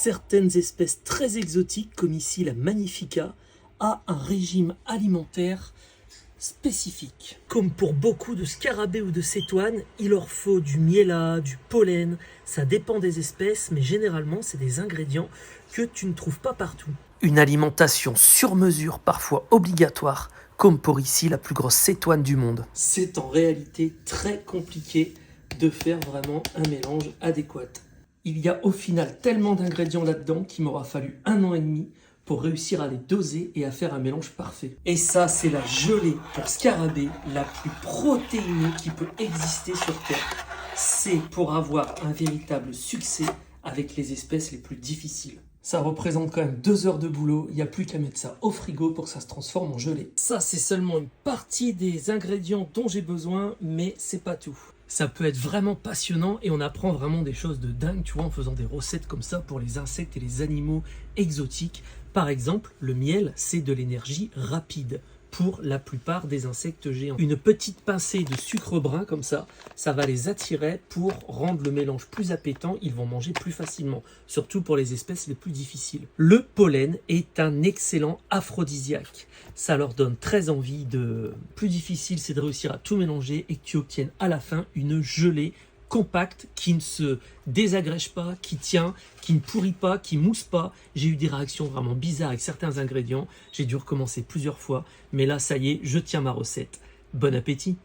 certaines espèces très exotiques, comme ici la Magnifica, a un régime alimentaire spécifique. Comme pour beaucoup de scarabées ou de cétoines, il leur faut du miella, du pollen, ça dépend des espèces, mais généralement c'est des ingrédients que tu ne trouves pas partout. Une alimentation sur mesure, parfois obligatoire, comme pour ici la plus grosse cétoine du monde. C'est en réalité très compliqué de faire vraiment un mélange adéquat. Il y a au final tellement d'ingrédients là-dedans qu'il m'aura fallu 1 an et demi pour réussir à les doser et à faire un mélange parfait. Et ça, c'est la gelée pour scarabée la plus protéinée qui peut exister sur Terre. C'est pour avoir un véritable succès avec les espèces les plus difficiles. Ça représente quand même 2 heures de boulot, il n'y a plus qu'à mettre ça au frigo pour que ça se transforme en gelée. Ça, c'est seulement une partie des ingrédients dont j'ai besoin, mais c'est pas tout. Ça peut être vraiment passionnant et on apprend vraiment des choses de dingue, tu vois, en faisant des recettes comme ça pour les insectes et les animaux exotiques. Par exemple, le miel, c'est de l'énergie rapide pour la plupart des insectes géants. Une petite pincée de sucre brun comme ça va les attirer pour rendre le mélange plus appétant, ils vont manger plus facilement, surtout pour les espèces les plus difficiles. Le pollen est un excellent aphrodisiaque. Ça leur donne très envie de... Plus difficile, c'est de réussir à tout mélanger et que tu obtiennes à la fin une gelée compacte, qui ne se désagrège pas, qui tient, qui ne pourrit pas, qui mousse pas. J'ai eu des réactions vraiment bizarres avec certains ingrédients. J'ai dû recommencer plusieurs fois. Mais là, ça y est, je tiens ma recette. Bon appétit!